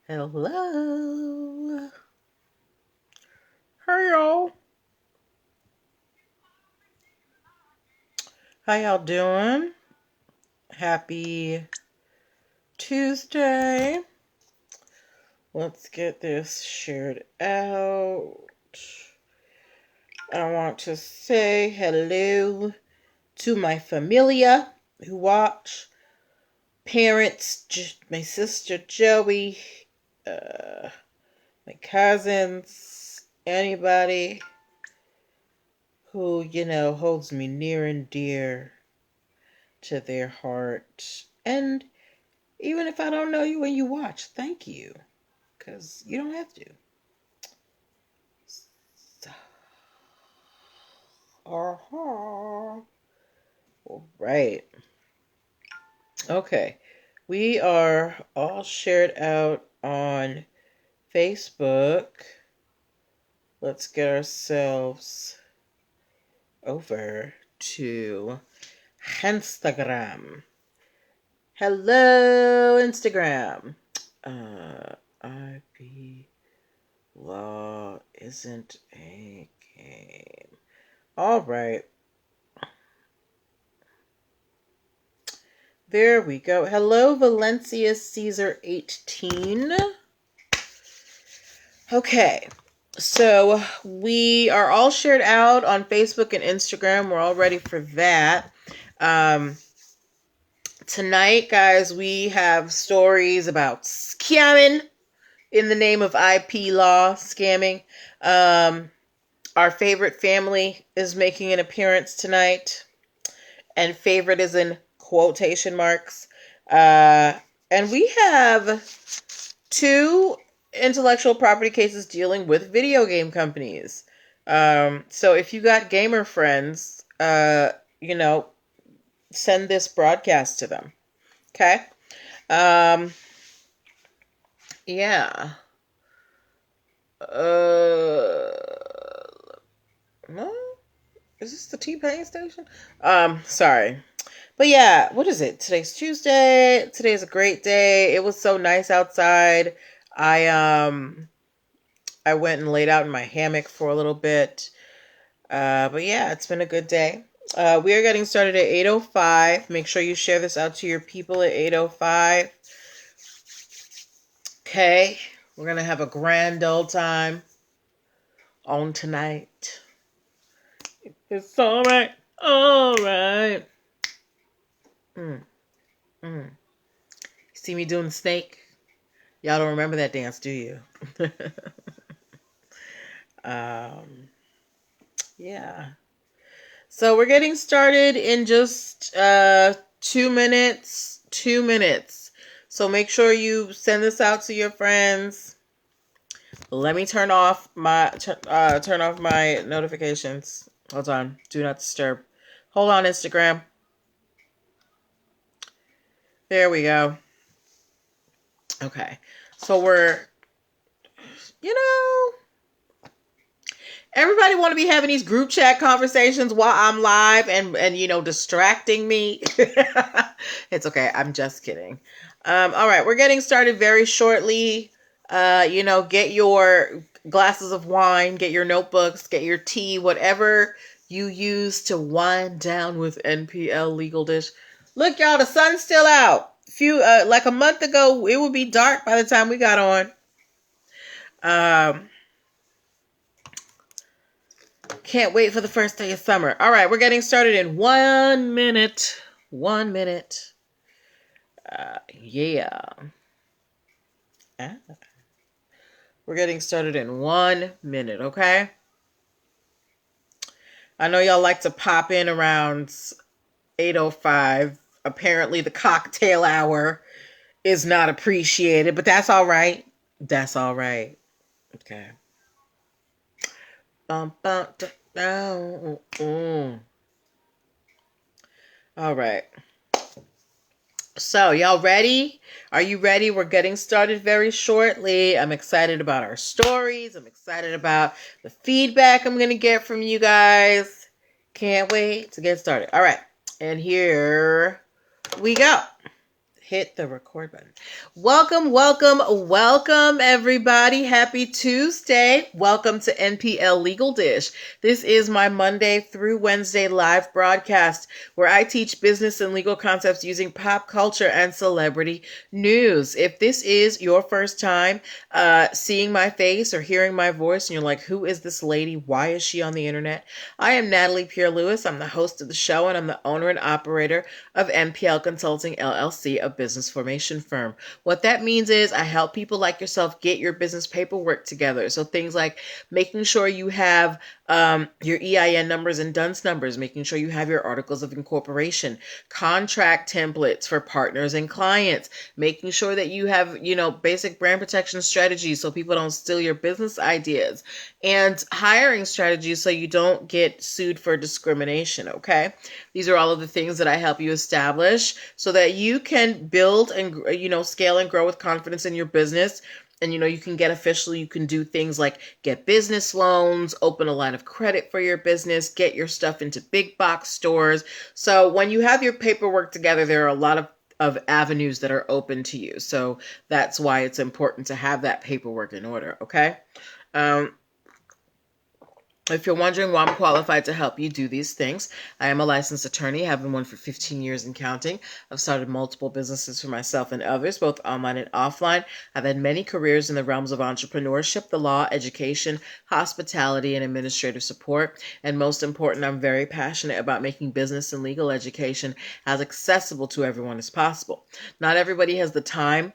Hello. Hey y'all. How y'all doing? Happy Tuesday. Let's get this shared out. I want to say hello to my familia who watch. Parents, my sister Joey, my cousins, anybody who, holds me near and dear to their heart. And even if I don't know you when you watch, thank you. Because you don't have to. So, all right. Okay. We are all shared out on Facebook. Let's get ourselves over to Instagram. Hello, Instagram. IP law isn't a game. All right. There we go. Hello, Valencia Caesar 18. Okay. So we are all shared out on Facebook and Instagram. We're all ready for that. Tonight, guys, we have stories about scamming in the name of IP law, scamming. Our favorite family is making an appearance tonight. And favorite is in quotation marks. And we have 2 intellectual property cases dealing with video game companies. So if you got gamer friends, send this broadcast to them. Okay? Yeah. No? Is this the T-Pain station? Sorry. But yeah, what is it? Today's Tuesday. Today's a great day. It was so nice outside. I went and laid out in my hammock for a little bit. But yeah, it's been a good day. We are getting started at 8:05. Make sure you share this out to your people at 8:05. Okay, we're gonna have a grand old time on tonight. It's all right. All right. See me doing the snake? Y'all don't remember that dance, do you? Yeah. So we're getting started in just 2 minutes. 2 minutes. So make sure you send this out to your friends. Let me turn off my notifications. Hold on. Do not disturb. Hold on, Instagram. There we go. Okay. So we're, everybody want to be having these group chat conversations while I'm live and distracting me. It's okay. I'm just kidding. All right. We're getting started very shortly. Get your glasses of wine, get your notebooks, get your tea, whatever you use to wind down with NPL Legal Dish. Look, y'all, the sun's still out. Like a month ago, it would be dark by the time we got on. Can't wait for the first day of summer. All right, we're getting started in 1 minute. 1 minute. Yeah. We're getting started in 1 minute, okay? I know y'all like to pop in around 8:05. Apparently the cocktail hour is not appreciated, but that's all right. That's all right. Okay. All right. So, y'all ready? Are you ready? We're getting started very shortly. I'm excited about our stories. I'm excited about the feedback I'm going to get from you guys. Can't wait to get started. All right. And here we go. hit the record button. Welcome, everybody. Happy Tuesday. Welcome to NPL Legal Dish. This is my Monday through Wednesday live broadcast where I teach business and legal concepts using pop culture and celebrity news. If this is your first time seeing my face or hearing my voice and you're like, who is this lady? Why is she on the internet? I am Natalie Pierre-Lewis. I'm the host of the show and I'm the owner and operator of NPL Consulting LLC, a business formation firm. What that means is I help people like yourself get your business paperwork together. So things like making sure you have your EIN numbers and DUNS numbers, making sure you have your articles of incorporation, contract templates for partners and clients, making sure that you have, basic brand protection strategies so people don't steal your business ideas, and hiring strategies so you don't get sued for discrimination, okay? These are all of the things that I help you establish so that you can build and, scale and grow with confidence in your business. And, you can get official, you can do things like get business loans, open a line of credit for your business, get your stuff into big box stores. So when you have your paperwork together, there are a lot of avenues that are open to you. So that's why it's important to have that paperwork in order, okay? If you're wondering why I'm qualified to help you do these things, I am a licensed attorney. I have been one for 15 years and counting. I've started multiple businesses for myself and others, both online and offline. I've had many careers in the realms of entrepreneurship, the law, education, hospitality, and administrative support. And most important, I'm very passionate about making business and legal education as accessible to everyone as possible. Not everybody has the time,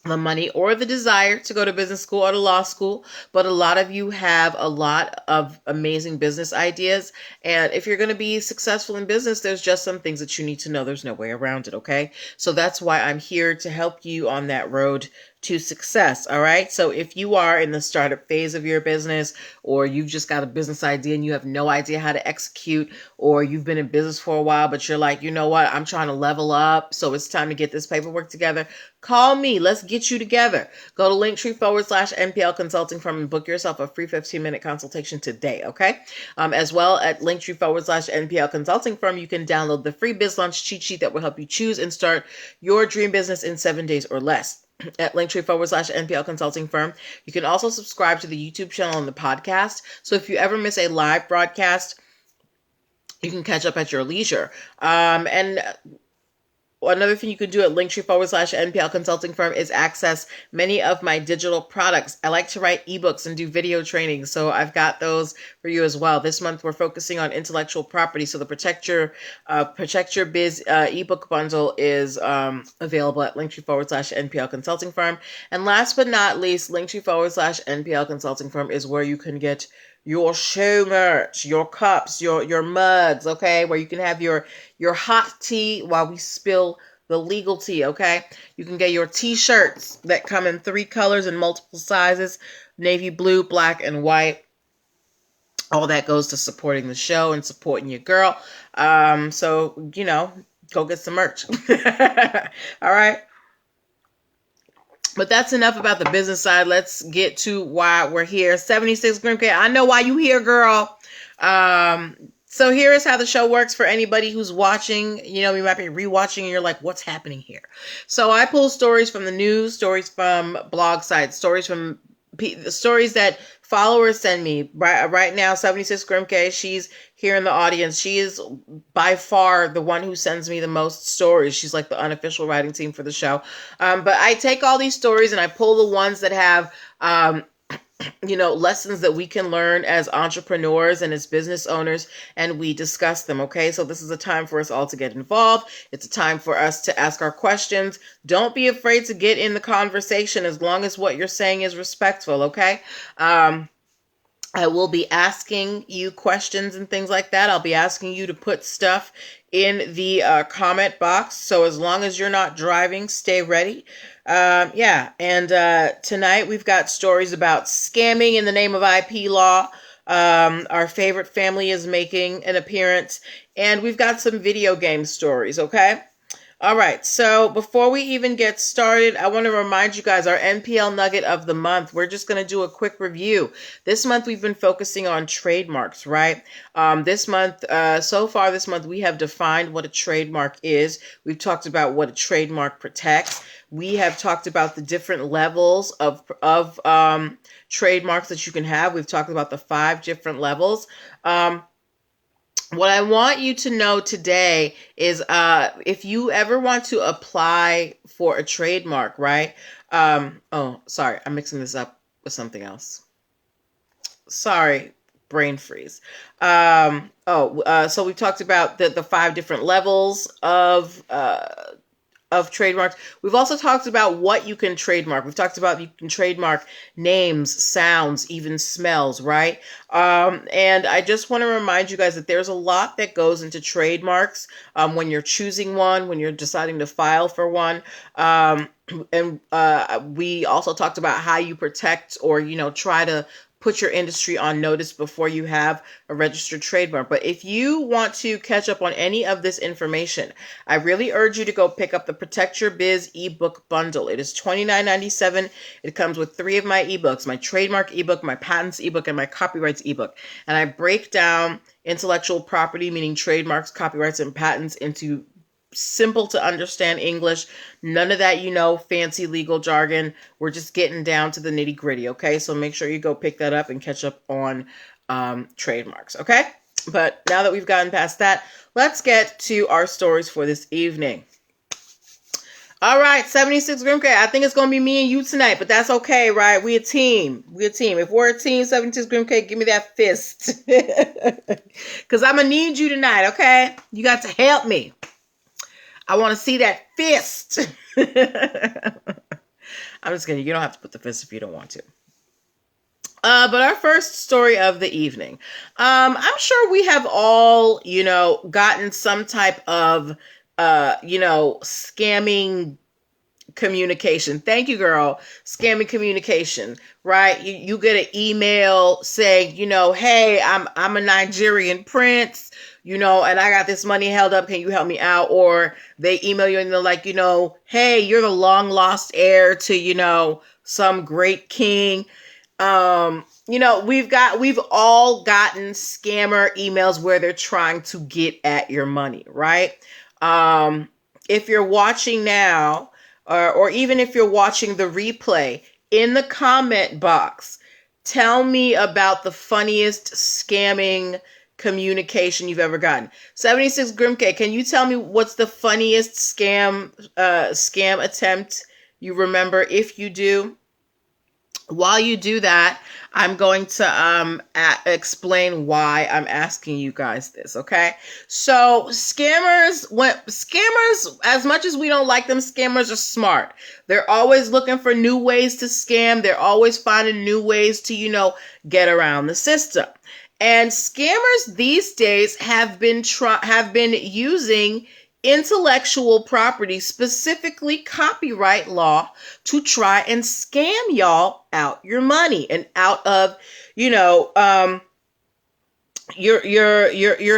the money, or the desire to go to business school or to law school, but a lot of you have a lot of amazing business ideas. And if you're going to be successful in business, there's just some things that you need to know. There's no way around it, okay? So that's why I'm here to help you on that road to success. All right. So if you are in the startup phase of your business, or you've just got a business idea and you have no idea how to execute, or you've been in business for a while, but you're like, you know what, I'm trying to level up, so it's time to get this paperwork together, call me. Let's get you together. Go to linktr.ee/NPL Consulting Firm and book yourself a free 15-minute consultation today. Okay. As well at linktr.ee/NPL Consulting Firm, you can download the free Biz Launch cheat sheet that will help you choose and start your dream business in 7 days or less. At linktr.ee/NPL Consulting Firm. You can also subscribe to the YouTube channel and the podcast. So if you ever miss a live broadcast, you can catch up at your leisure. And another thing you can do at linktr.ee/NPL Consulting Firm is access many of my digital products. I like to write ebooks and do video training, so I've got those for you as well. This month we're focusing on intellectual property, so the Protect Your Biz ebook bundle is available at linktr.ee/NPL Consulting Firm. And last but not least, linktr.ee/NPL Consulting Firm is where you can get your show merch, your cups, your mugs, okay? Where you can have your hot tea while we spill the legal tea, okay? You can get your t-shirts that come in 3 colors and multiple sizes, navy blue, black, and white. All that goes to supporting the show and supporting your girl. So, go get some merch. All right. But that's enough about the business side. Let's get to why we're here. 76 Grimke. I know why you here, girl. So here is how the show works for anybody who's watching. You might be rewatching and you're like, what's happening here? So I pull stories from the news, stories from blog sites, stories from the stories that followers send me. Right now, 76 Grimke, she's here in the audience. She is by far the one who sends me the most stories. She's like the unofficial writing team for the show. But I take all these stories and I pull the ones that have, lessons that we can learn as entrepreneurs and as business owners, and we discuss them, okay? So this is a time for us all to get involved. It's a time for us to ask our questions. Don't be afraid to get in the conversation as long as what you're saying is respectful, okay? I will be asking you questions and things like that. I'll be asking you to put stuff in the comment box. So as long as you're not driving, stay ready. And tonight we've got stories about scamming in the name of IP law. Our favorite family is making an appearance. And we've got some video game stories, okay? All right, so before we even get started, I want to remind you guys our NPL nugget of the month. We're just going to do a quick review. This month, we've been focusing on trademarks, right? This month, so far this month, we have defined what a trademark is. We've talked about what a trademark protects. We have talked about the different levels of trademarks that you can have. We've talked about the 5 different levels. What I want you to know today is if you ever want to apply for a trademark, right? Oh, sorry, I'm mixing this up with something else. Sorry, brain freeze. So we talked about the 5 different levels of trademarks. We've also talked about what you can trademark. We've talked about you can trademark names, sounds, even smells, right? And I just want to remind you guys that there's a lot that goes into trademarks when you're choosing one, when you're deciding to file for one. And we also talked about how you protect or, try to put your industry on notice before you have a registered trademark. But if you want to catch up on any of this information, I really urge you to go pick up the Protect Your Biz ebook bundle. It is $29.97. It comes with 3 of my ebooks, my trademark ebook, my patents ebook, and my copyrights ebook. And I break down intellectual property, meaning trademarks, copyrights, and patents, into simple to understand English. None of that, fancy legal jargon. We're just getting down to the nitty gritty. Okay. So make sure you go pick that up and catch up on trademarks. Okay. But now that we've gotten past that, let's get to our stories for this evening. All right, 76 Grimke. I think it's going to be me and you tonight, but that's okay, right? We a team. If we're a team, 76 Grimke, give me that fist. Because I'm going to need you tonight, okay? You got to help me. I want to see that fist. I'm just kidding. You don't have to put the fist if you don't want to. But our first story of the evening. I'm sure we have all, gotten some type of, scamming communication. Thank you, girl. Scamming communication, right? You get an email saying, hey, I'm a Nigerian prince, and I got this money held up. Can you help me out? Or they email you and they're like, hey, you're the long lost heir to, some great king. We've all gotten scammer emails where they're trying to get at your money, right? If you're watching now, or even if you're watching the replay, in the comment box, tell me about the funniest scamming communication you've ever gotten. 76 Grimke, can you tell me what's the funniest scam attempt you remember? If you do, while you do that, I'm going to explain why I'm asking you guys this, okay? So scammers, as much as we don't like them, scammers are smart. They're always looking for new ways to scam. They're always finding new ways to, get around the system. And scammers these days have been using intellectual property, specifically copyright law, to try and scam y'all out your money and out of, your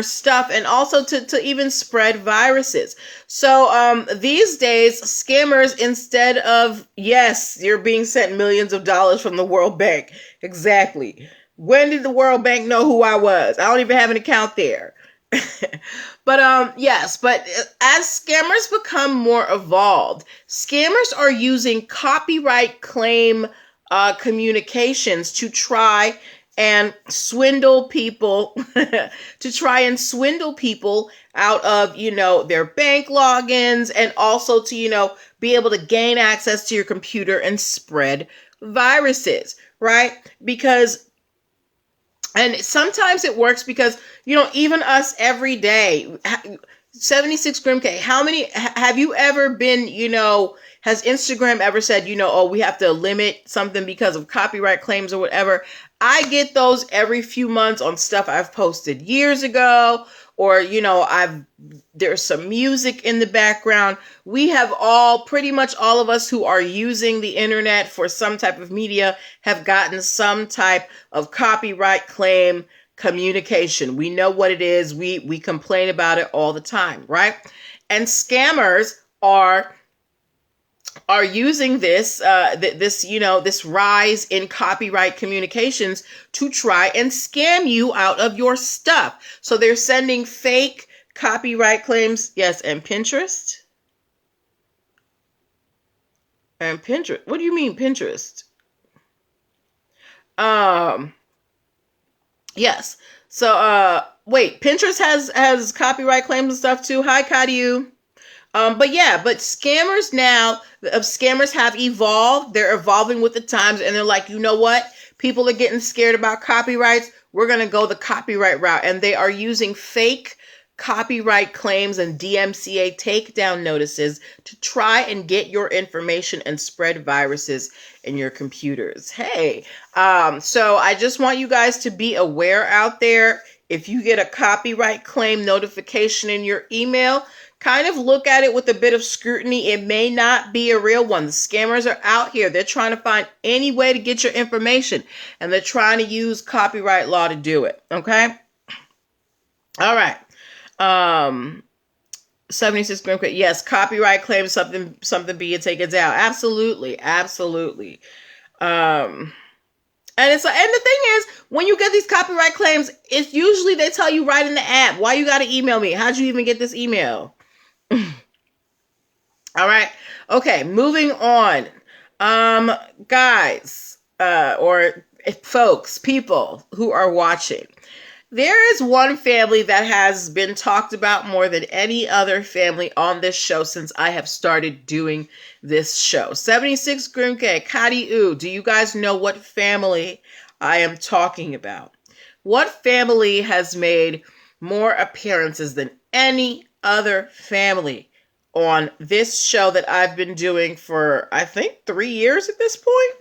stuff, and also to even spread viruses. So these days, scammers, instead of, yes, you're being sent millions of dollars from the World Bank. Exactly. When did the World Bank know who I was? I don't even have an account there. But yes, but as scammers become more evolved, scammers are using copyright claim communications to try and swindle people, out of, their bank logins, and also to, be able to gain access to your computer and spread viruses, right? And sometimes it works because, even us every day, 76 Grimke, how many, have you ever been, has Instagram ever said, we have to limit something because of copyright claims or whatever? I get those every few months on stuff I've posted years ago, or, there's some music in the background. We have pretty much all of us who are using the internet for some type of media have gotten some type of copyright claim communication. We know what it is. We complain about it all the time, right? And scammers are using this this rise in copyright communications to try and scam you out of your stuff. So they're sending fake copyright claims. Yes, and Pinterest. And Pinterest. What do you mean Pinterest? Yes. So wait, Pinterest has copyright claims and stuff too. Hi, Kadiu. But scammers have evolved. They're evolving with the times, and they're like, you know what? People are getting scared about copyrights. We're going to go the copyright route. And they are using fake copyright claims and DMCA takedown notices to try and get your information and spread viruses in your computers. Hey, so I just want you guys to be aware out there. If you get a copyright claim notification in your email, kind of look at it with a bit of scrutiny. It may not be a real one. The scammers are out here. They're trying to find any way to get your information, and they're trying to use copyright law to do it. Okay? All right. 76 Grim. Yes, copyright claims something being taken down. Absolutely. Absolutely. And the thing is, when you get these copyright claims, it's usually they tell you right in the app. Why you got to email me? How'd you even get this email? All right. Okay, moving on. Guys, or folks, people who are watching. There is one family that has been talked about more than any other family on this show since I have started doing this show. 76 Grimke, Kadi do you guys know what family I am talking about? What family has made more appearances than any other family on this show that I've been doing for, I think, 3 years at this point?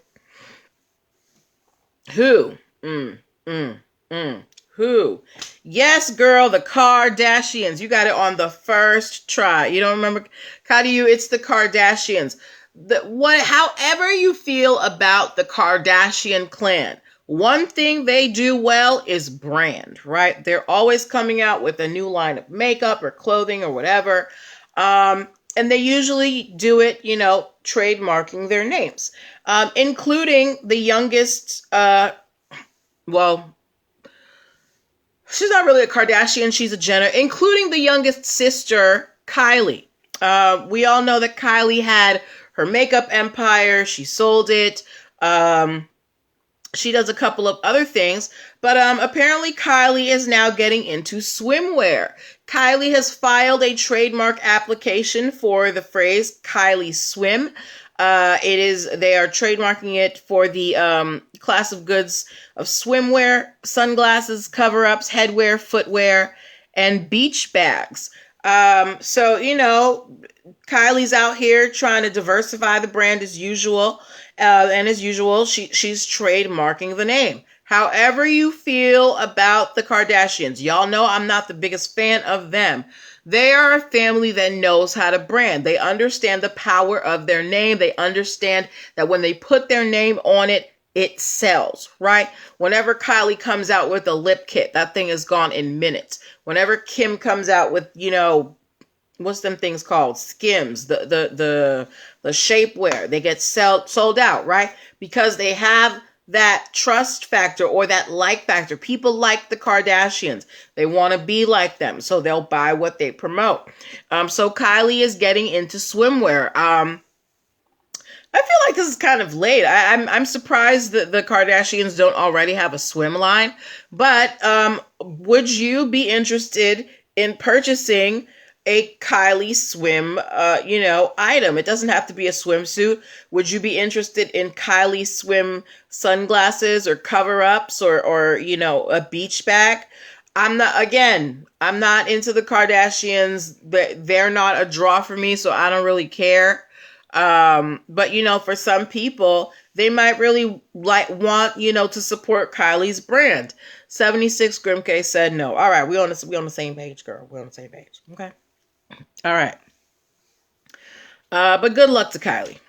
Who? Who? Yes, girl, the Kardashians. You got it on the first try. You don't remember? Kadiu, it's the Kardashians. However you feel about the Kardashian clan, one thing they do well is brand, right? They're always coming out with a new line of makeup or clothing or whatever. And they usually do it, trademarking their names, including the youngest, she's not really a Kardashian, she's a Jenner, including the youngest sister, Kylie. We all know that Kylie had her makeup empire. She sold it. She does a couple of other things, but apparently Kylie is now getting into swimwear. Kylie has filed a trademark application for the phrase Kylie Swim. They are trademarking it for the class of goods of swimwear, sunglasses, cover-ups, headwear, footwear, and beach bags. So, Kylie's out here trying to diversify the brand as usual. And as usual, she's trademarking the name. However you feel about the Kardashians, y'all know I'm not the biggest fan of them. They are a family that knows how to brand. They understand the power of their name. They understand that when they put their name on it, it sells, right? Whenever Kylie comes out with a lip kit, that thing is gone in minutes. Whenever Kim comes out with, what's them things called? Skims, the shapewear, they get sold out, right? Because they have that trust factor or that like factor. People like the Kardashians. They want to be like them, so they'll buy what they promote. So Kylie is getting into swimwear. I feel like this is kind of late. I'm surprised that the Kardashians don't already have a swim line. But would you be interested in purchasing a Kylie Swim, item? It doesn't have to be a swimsuit. Would you be interested in Kylie Swim sunglasses or cover-ups or a beach bag? I'm not into the Kardashians. They're not a draw for me, so I don't really care. But for some people, they might really want, to support Kylie's brand. 76 Grimke said no. All right, we on the same page, girl. We're on the same page. Okay. All right. But good luck to Kylie.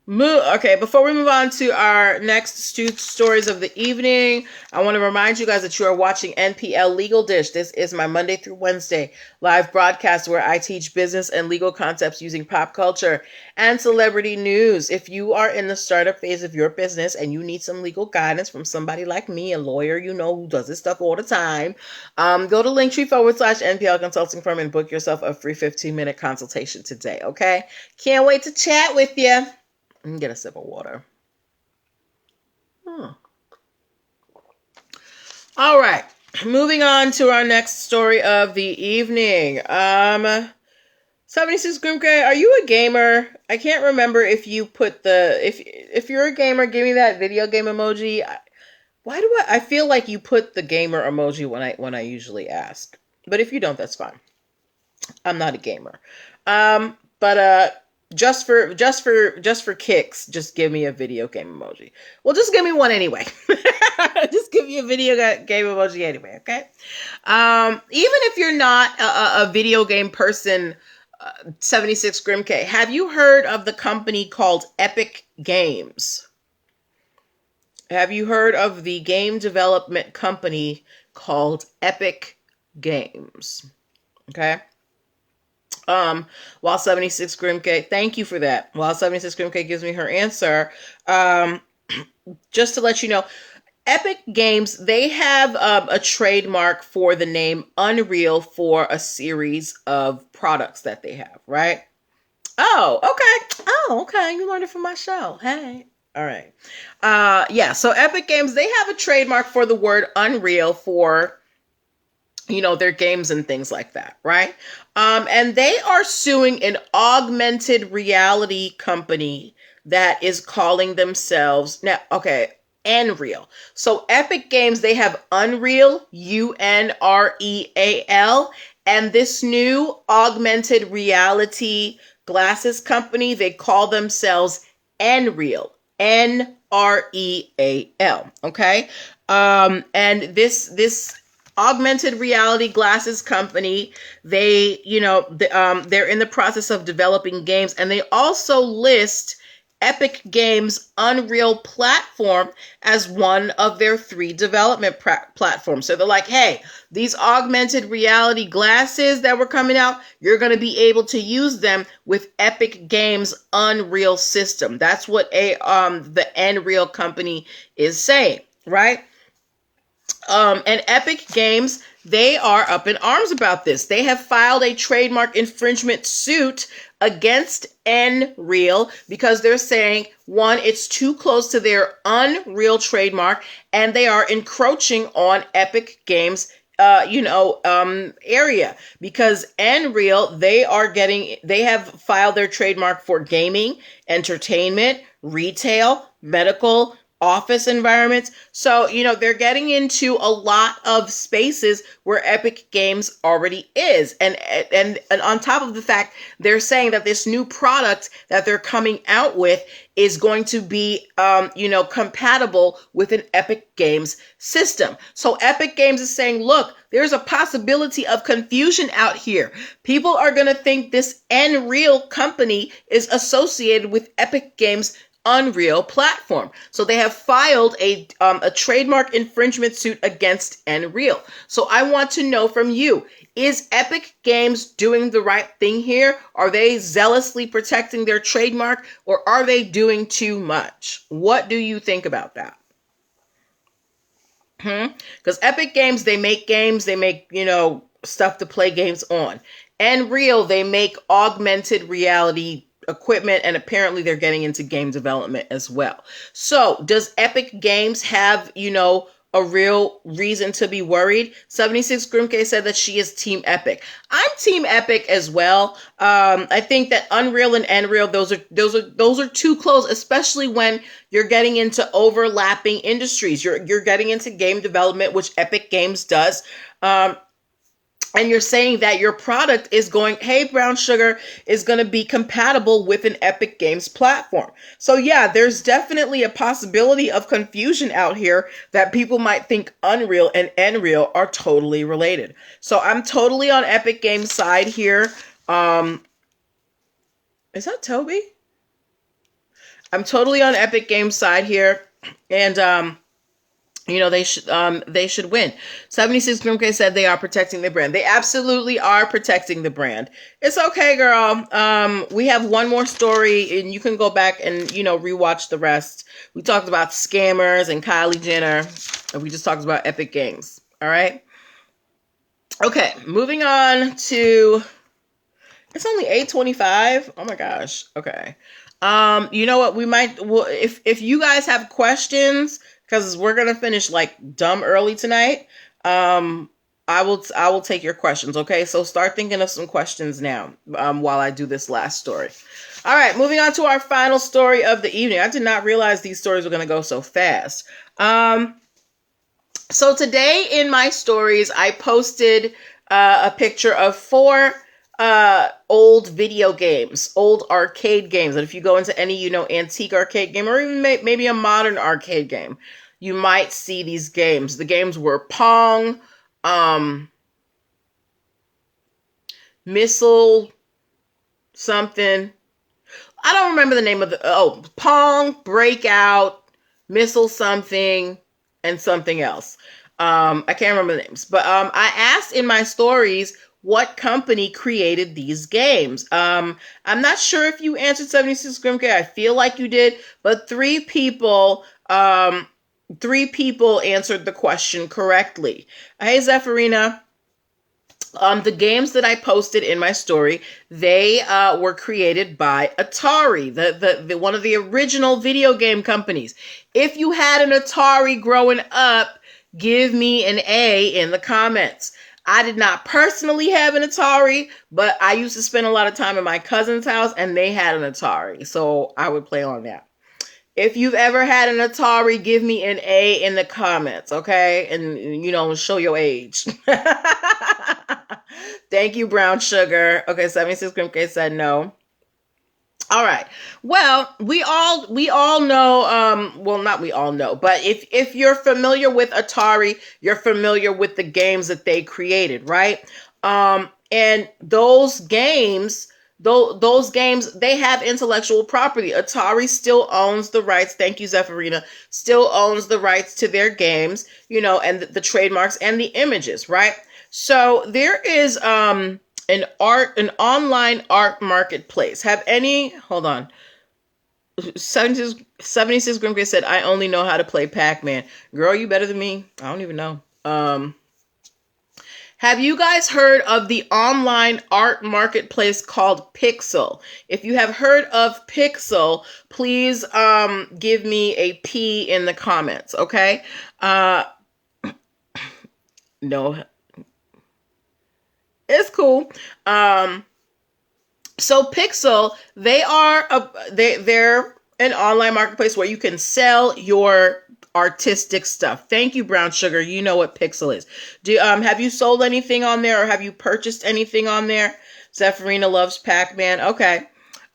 Okay, before we move on to our next two stories of the evening, I want to remind you guys that you are watching NPL Legal Dish. This is my Monday through Wednesday live broadcast where I teach business and legal concepts using pop culture and celebrity news. If you are in the startup phase of your business and you need some legal guidance from somebody like me, a lawyer, who does this stuff all the time, go to linktr.ee/NPL Consulting Firm and book yourself a free 15-minute consultation today, okay? Can't wait to chat with you. Get a sip of water. All right. Moving on to our next story of the evening. 76 Grimke, are you a gamer? I can't remember if you put if you're a gamer, give me that video game emoji. Why do I feel like you put the gamer emoji when I usually ask. But if you don't, that's fine. I'm not a gamer. But just for kicks, just give me a video game emoji. Well, just give me one anyway. Just give me a video game emoji anyway, okay? Even if you're not a video game person, 76 Grimke, have you heard of the company called Epic Games? Have you heard of the game development company called Epic Games? Okay. While 76 Grimke, thank you for that. While 76 Grimke gives me her answer, just to let you know, Epic Games, they have a trademark for the name Unreal for a series of products that they have, right? Oh, okay. Oh, okay. You learned it from my show. Hey. All right. Yeah, so Epic Games, they have a trademark for the word Unreal for their games and things like that, right? And they are suing an augmented reality company that is calling themselves Unreal. So Epic Games, they have Unreal, Unreal, and this new augmented reality glasses company, they call themselves Nreal, Nreal, okay? And this augmented reality glasses company, they're in the process of developing games, and they also list Epic Games Unreal platform as one of their 3 development platforms. So they're like, hey, these augmented reality glasses that were coming out, you're going to be able to use them with Epic Games Unreal system. That's what the Nreal company is saying, right? And Epic Games, they are up in arms about this. They have filed a trademark infringement suit against Nreal because they're saying, one, it's too close to their Unreal trademark, and they are encroaching on Epic Games area, because Nreal, they have filed their trademark for gaming, entertainment, retail, medical, office environments. So, they're getting into a lot of spaces where Epic Games already is. And on top of the fact, they're saying that this new product that they're coming out with is going to be, compatible with an Epic Games system. So Epic Games is saying, look, there's a possibility of confusion out here. People are going to think this Nreal company is associated with Epic Games Unreal platform. So they have filed a trademark infringement suit against Nreal. So I want to know from you, is Epic Games doing the right thing here? Are they zealously protecting their trademark, or are they doing too much? What do you think about that? Because Epic Games, they make games, they make, stuff to play games on. Nreal, they make augmented reality equipment, and apparently they're getting into game development as well. So does Epic Games have, a real reason to be worried? 76 Grimke said that she is Team Epic. I'm Team Epic as well. I think that Unreal and Nreal, those are too close, especially when you're getting into overlapping industries. You're getting into game development, which Epic Games does. And you're saying that your product is hey, Brown Sugar, is going to be compatible with an Epic Games platform. So yeah, there's definitely a possibility of confusion out here that people might think Unreal and Nreal are totally related. So I'm totally on Epic Games' side here. Is that Toby? I'm totally on Epic Games' side here, and they should win. 76 Grim K said they are protecting the brand. They absolutely are protecting the brand. It's okay, girl. We have one more story, and you can go back and rewatch the rest. We talked about scammers and Kylie Jenner, and we just talked about Epic Games. All right. Okay, moving on to. It's only 8:25. Oh my gosh. Okay. You know what? If you guys have questions, because we're gonna finish like dumb early tonight. I will take your questions. Okay, so start thinking of some questions now. While I do this last story. All right, moving on to our final story of the evening. I did not realize these stories were gonna go so fast. So today in my stories, I posted a picture of 4 old video games, old arcade games. And if you go into any, antique arcade game or even maybe a modern arcade game, you might see these games. The games were Pong, Missile something. I don't remember the name of Pong, Breakout, Missile something, and something else. I can't remember the names. But I asked in my stories what company created these games. I'm not sure if you answered 76 Grim K. I feel like you did, but 3 people answered the question correctly. Hey, Zephyrina. The games that I posted in my story, they were created by Atari, the one of the original video game companies. If you had an Atari growing up, give me an A in the comments. I did not personally have an Atari, but I used to spend a lot of time at my cousin's house, and they had an Atari, so I would play on that. If you've ever had an Atari, give me an A in the comments, okay? And, show your age. Thank you, Brown Sugar. Okay, 76 Grim K said no. All right. Well, we all know, well, not we all know, but if you're familiar with Atari, you're familiar with the games that they created, right? And those games, they have intellectual property. Atari still owns the rights. Thank you, Zephyrina. Still owns the rights to their games, and the trademarks and the images, right? So there is, an online art marketplace. Hold on. 76 Grimke said, I only know how to play Pac-Man. Girl, you better than me. I don't even know. Have you guys heard of the online art marketplace called Pixel? If you have heard of Pixel, please give me a P in the comments, okay? No. It's cool. So Pixel, they're an online marketplace where you can sell your artistic stuff. Thank you, Brown Sugar. You know what Pixel is. Have you sold anything on there, or have you purchased anything on there? Zephyrina loves Pac-Man. Okay.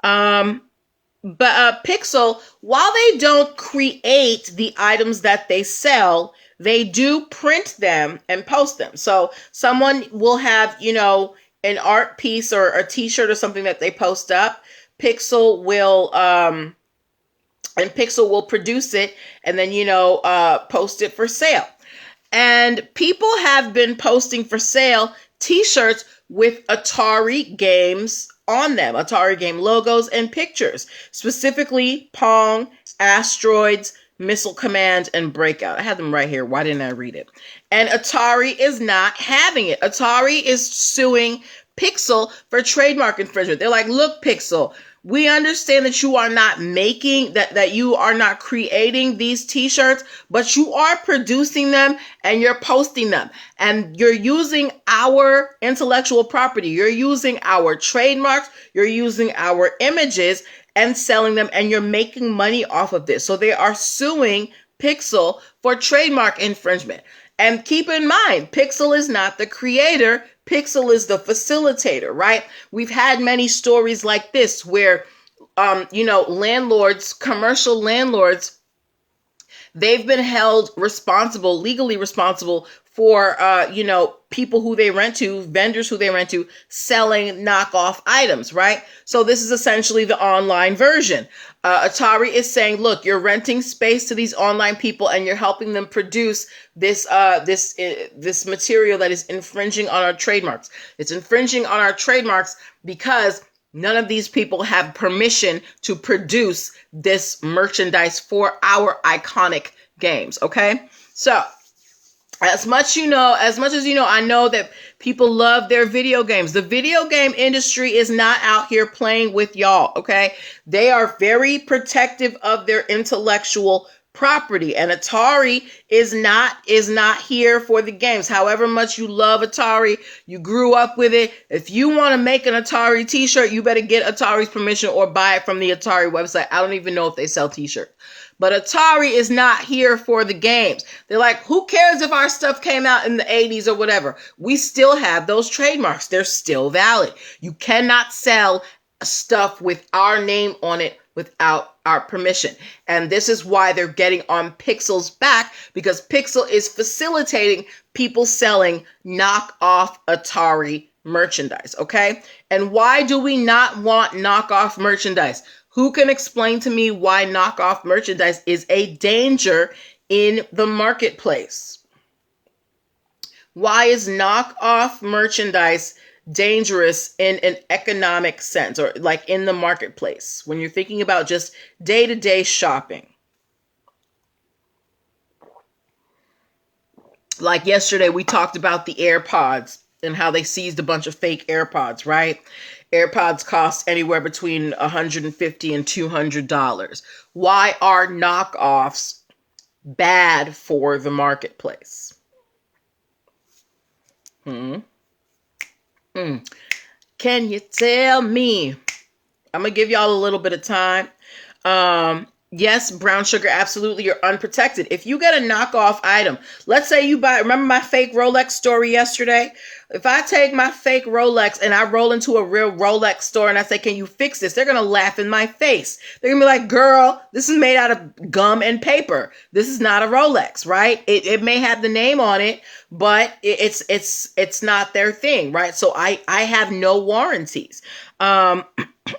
But Pixel, while they don't create the items that they sell, they do print them and post them. So someone will have, an art piece or a t-shirt or something that they post up. Pixel will produce it and then, post it for sale. And people have been posting for sale t-shirts with Atari games on them, Atari game logos and pictures, specifically Pong, Asteroids, Missile Command, and Breakout. I had them right here. Why didn't I read it? And Atari is not having it. Atari is suing Pixel for trademark infringement. They're like, look, Pixel, we understand that you are not making, that you are not creating these t-shirts, but you are producing them and you're posting them. And you're using our intellectual property. You're using our trademarks. You're using our images and selling them, and you're making money off of this. So they are suing Pixel for trademark infringement. And keep in mind, Pixel is not the creator. Pixel is the facilitator, right? We've had many stories like this where, landlords, commercial landlords, they've been held responsible, legally responsible for, people who they rent to, vendors who they rent to, selling knockoff items, right? So this is essentially the online version. Atari is saying, look, you're renting space to these online people and you're helping them produce this material that is infringing on our trademarks. It's infringing on our trademarks because none of these people have permission to produce this merchandise for our iconic games, okay? So, as much as you know, I know that people love their video games. The video game industry is not out here playing with y'all, okay? They are very protective of their intellectual property, and Atari is not here for the games. However much you love Atari, you grew up with it. If you want to make an Atari t-shirt, you better get Atari's permission or buy it from the Atari website. I don't even know if they sell t-shirts. But Atari is not here for the games. They're like, who cares if our stuff came out in the 80s or whatever? We still have those trademarks. They're still valid. You cannot sell stuff with our name on it without our permission. And this is why they're getting on Pixel's back, because Pixel is facilitating people selling knockoff Atari merchandise, okay? And why do we not want knockoff merchandise? Who can explain to me why knockoff merchandise is a danger in the marketplace? Why is knockoff merchandise dangerous in an economic sense, or like in the marketplace when you're thinking about just day-to-day shopping? Like yesterday, we talked about the AirPods and how they seized a bunch of fake AirPods, right? AirPods cost anywhere between $150 and $200. Why are knockoffs bad for the marketplace? Can you tell me? I'm going to give y'all a little bit of time. Yes, brown sugar, absolutely, you're unprotected. If you get a knockoff item, let's say you buy, remember my fake Rolex story yesterday? If I take my fake Rolex and I roll into a real Rolex store and I say, can you fix this? They're going to laugh in my face. They're going to be like, girl, this is made out of gum and paper. This is not a Rolex, right? It may have the name on it, but it's not their thing, right? So I have no warranties.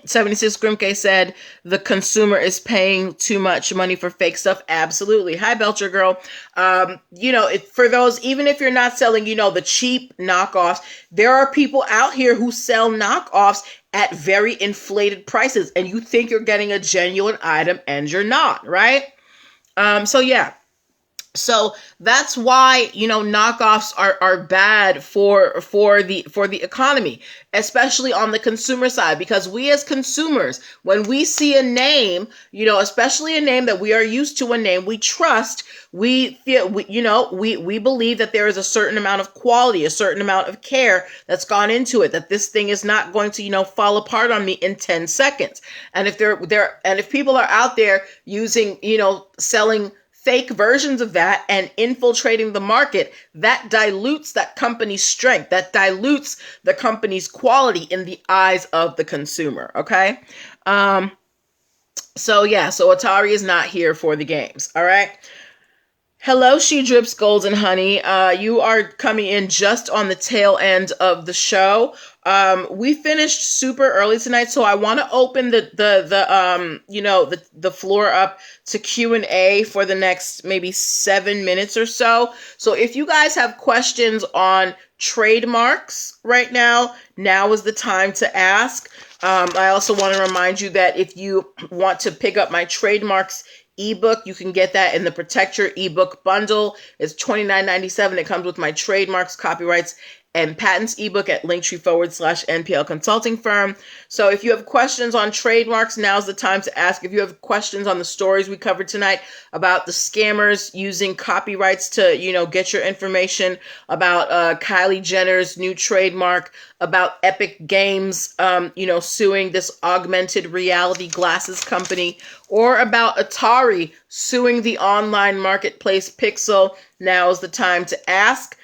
76 Grimke said the consumer is paying too much money for fake stuff. Absolutely. Hi, Belcher girl. For those, even if you're not selling, the cheap knockoffs, there are people out here who sell knockoffs at very inflated prices, and you think you're getting a genuine item and you're not, right? So that's why, knockoffs are bad for the economy, especially on the consumer side, because we as consumers, when we see a name, especially a name that we are used to, a name we trust, we feel, we believe that there is a certain amount of quality, a certain amount of care that's gone into it, that this thing is not going to, fall apart on me in 10 seconds. And if people are out there using, selling fake versions of that and infiltrating the market, that dilutes that company's strength, that dilutes the company's quality in the eyes of the consumer, okay? So Atari is not here for the games, all right? Hello, She Drips Golden Honey. You are coming in just on the tail end of the show. We finished super early tonight, so I want to open the floor up to Q&A for the next maybe 7 minutes or so. So if you guys have questions on trademarks right now is the time to ask. I also want to remind you that if you want to pick up my Trademarks ebook, you can get that in the Protect Your ebook bundle. It's $29.97. It comes with my trademarks, copyrights, and patents ebook at linktr.ee/nplconsultingfirm. So if you have questions on trademarks, now's the time to ask. If you have questions on the stories we covered tonight about the scammers using copyrights to, get your information, about Kylie Jenner's new trademark, about Epic Games, suing this augmented reality glasses company, or about Atari suing the online marketplace Pixel, now's the time to ask.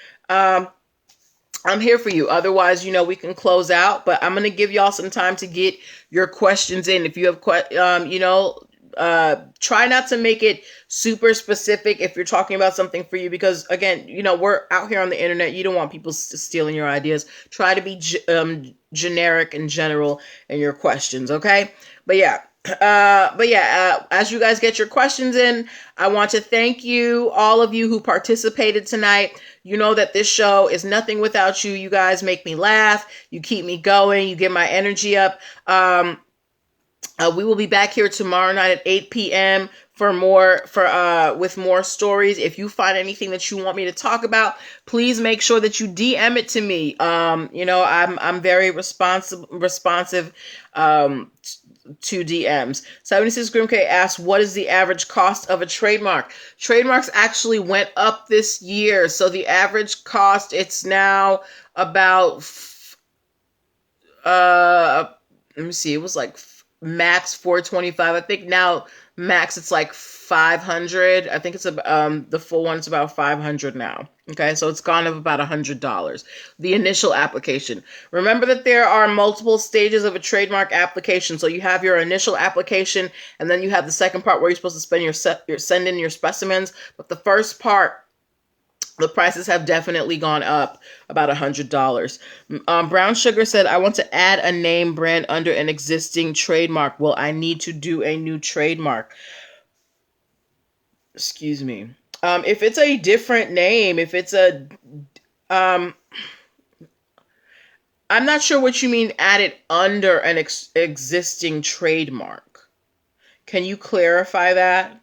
I'm here for you. Otherwise, we can close out, but I'm going to give y'all some time to get your questions in. If you have, try not to make it super specific if you're talking about something for you, because again, we're out here on the internet. You don't want people stealing your ideas. Try to be generic and general in your questions, okay? But yeah, as you guys get your questions in, I want to thank you, all of you who participated tonight. You know that this show is nothing without you. You guys make me laugh. You keep me going. You get my energy up. We will be back here tomorrow night at 8 p.m. with more stories. If you find anything that you want me to talk about, please make sure that you DM it to me. I'm very responsive to DMs. 76 Grim K asks, what is the average cost of a trademark? Trademarks actually went up this year. So the average cost, it's now about, let me see, it was like max 425. I think now max it's like 500. I think it's the full one's about 500 now. Okay, so it's gone up about $100. The initial application. Remember that there are multiple stages of a trademark application. So you have your initial application, and then you have the second part where you're supposed to send in your specimens. But the first part, the prices have definitely gone up about $100. Brown Sugar said, I want to add a name brand under an existing trademark. Will I need to do a new trademark? Excuse me. If it's a different name, if it's I'm not sure what you mean add it under an existing trademark. Can you clarify that?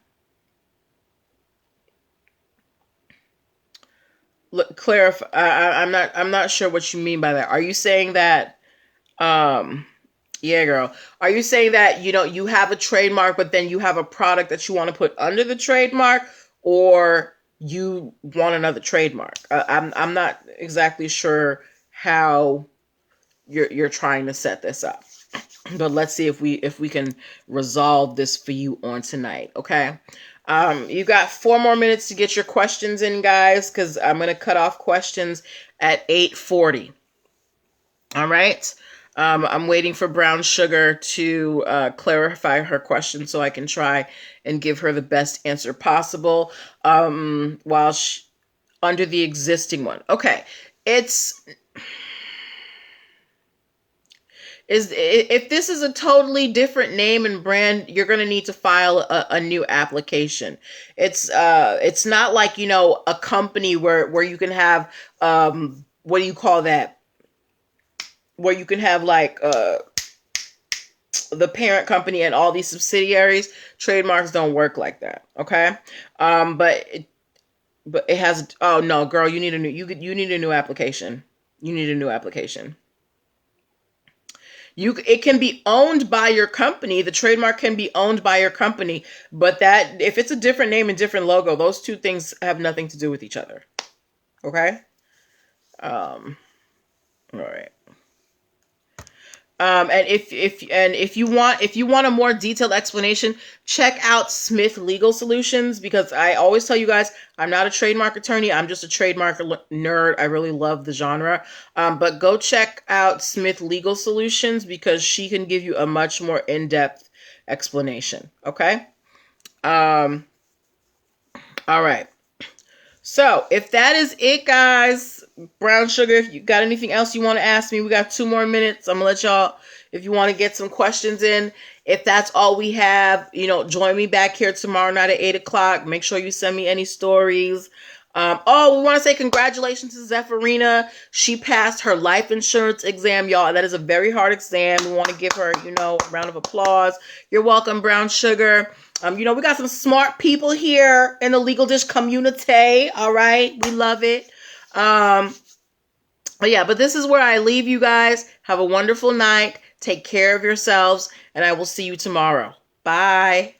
Clarify. I'm not sure what you mean by that. Are you saying that, yeah, girl. Are you saying that, you have a trademark, but then you have a product that you want to put under the trademark, or you want another trademark? I'm not exactly sure how you're trying to set this up, but let's see if we can resolve this for you on tonight. Okay. You got 4 more minutes to get your questions in, guys, because I'm going to cut off questions at 8:40. All right. I'm waiting for Brown Sugar to clarify her question so I can try and give her the best answer possible while under the existing one. Okay. If this is a totally different name and brand, you're going to need to file a new application. It's not like, a company where you can have, what do you call that? Where you can have like, the parent company and all these subsidiaries. Trademarks don't work like that. Okay. But it has, oh no, girl, you need a new application. You need a new application. It can be owned by your company. The trademark can be owned by your company, but that if it's a different name and different logo, those two things have nothing to do with each other. Okay. All right. And if you want a more detailed explanation, check out Smith Legal Solutions, because I always tell you guys, I'm not a trademark attorney. I'm just a trademark nerd. I really love the genre. But go check out Smith Legal Solutions, because she can give you a much more in-depth explanation. Okay. All right. So if that is it, guys, Brown Sugar, if you got anything else you want to ask me, we got 2 more minutes. I'm going to let y'all, if you want to get some questions in. If that's all we have, join me back here tomorrow night at 8 o'clock. Make sure you send me any stories. We want to say congratulations to Zephyrina. She passed her life insurance exam, y'all. That is a very hard exam. We want to give her, a round of applause. You're welcome, Brown Sugar. We got some smart people here in the Legal Dish community. All right. We love it. But this is where I leave you guys. Have a wonderful night. Take care of yourselves, and I will see you tomorrow. Bye.